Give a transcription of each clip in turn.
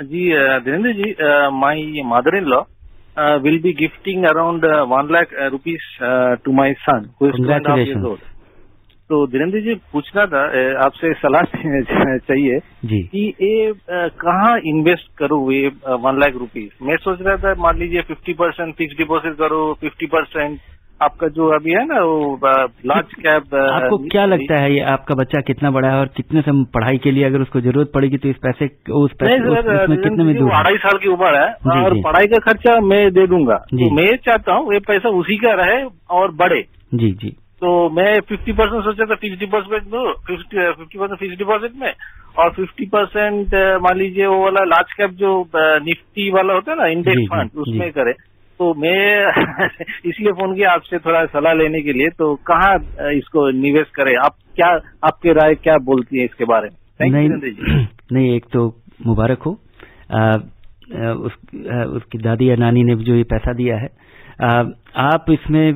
Ji Dhirendra ji, my mother in law will be gifting around 1 lakh rupees to my son who is 2.5 years old. तो धीरेन्द्र जी पूछना था, आपसे सलाह चाहिए जी कि ये कहाँ इन्वेस्ट करूँ ये 1 लाख रुपीस। मैं सोच रहा था मान लीजिए 50% फिक्स डिपॉजिट करो, 50% आपका जो अभी है ना वो लार्ज कैप। आपको क्या लगता है ये आपका बच्चा कितना बड़ा है और कितने समय पढ़ाई के लिए अगर उसको जरूरत पड़ेगी तो इस पैसे उसमें कितने में दूर? 2.5 साल की उम्र है और पढ़ाई का खर्चा मैं दे दूंगा, तो मैं चाहता हूँ ये पैसा उसी का रहे और बढ़े। जी जी। तो मैं 50% सोचा था फिक्स डिपॉजिट दो, 50% फिक्स डिपॉजिट में और 50% मान लीजिए वो वाला लार्ज कैप जो निफ्टी वाला होता है ना इंडेक्स फंड, उसमें करे। तो मैं इसलिए फोन किया आपसे थोड़ा सलाह लेने के लिए। तो कहाँ इसको निवेश करें, आप क्या, आपकी राय क्या बोलती है इसके बारे में? नहीं, एक तो मुबारक हो उसकी दादी या नानी ने जो ये पैसा दिया है। आप इसमें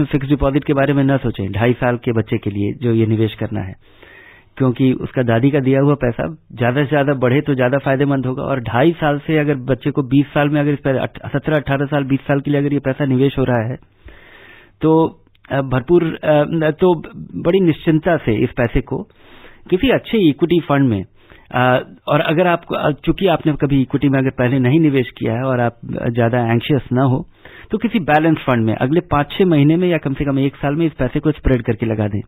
फिक्स डिपॉजिट के बारे में न सोचें 2.5 साल के बच्चे के लिए जो ये निवेश करना है, क्योंकि उसका दादी का दिया हुआ पैसा ज्यादा से ज्यादा बढ़े तो ज्यादा फायदेमंद होगा। और 2.5 साल से अगर बच्चे को 20 साल में अगर 17-18 साल 20 साल के लिए अगर ये पैसा निवेश हो रहा है तो भरपूर तो बड़ी निश्चिंता से इस पैसे को किसी अच्छे इक्विटी फंड में, और अगर आपको, चूंकि आपने कभी इक्विटी में अगर पहले नहीं निवेश किया है और आप ज्यादा एंशियस ना हो, तो किसी बैलेंस फंड में अगले 5-6 महीने में या कम से कम 1 साल में इस पैसे को स्प्रेड करके लगा दें।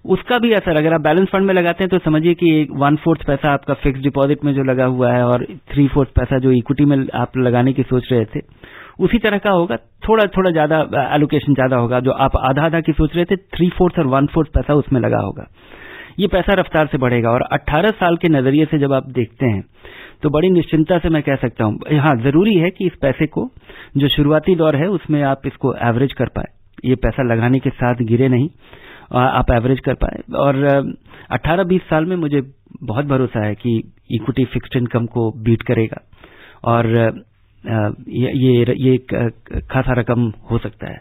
उसका भी असर, अगर आप बैलेंस फंड में लगाते हैं तो समझिए कि 1/4 पैसा आपका फिक्स डिपॉजिट में जो लगा हुआ है और 3/4 पैसा जो इक्विटी में आप लगाने की सोच रहे थे उसी तरह का होगा। थोड़ा थोड़ा ज्यादा एलोकेशन ज्यादा होगा, जो आप आधा की सोच रहे थे 3/4 और 1/4 पैसा उसमें लगा होगा। ये पैसा रफ्तार से बढ़ेगा। और 18 साल के नजरिए से जब आप देखते हैं तो बड़ी निश्चिंता से मैं कह सकता हूं, हाँ जरूरी है कि इस पैसे को जो शुरुआती दौर है उसमें आप इसको एवरेज कर पाए, ये पैसा लगाने के साथ गिरे नहीं, आप एवरेज कर पाए। और 18-20 साल में मुझे बहुत भरोसा है कि इक्विटी फिक्स्ड इनकम को बीट करेगा और ये खासा रकम हो सकता है।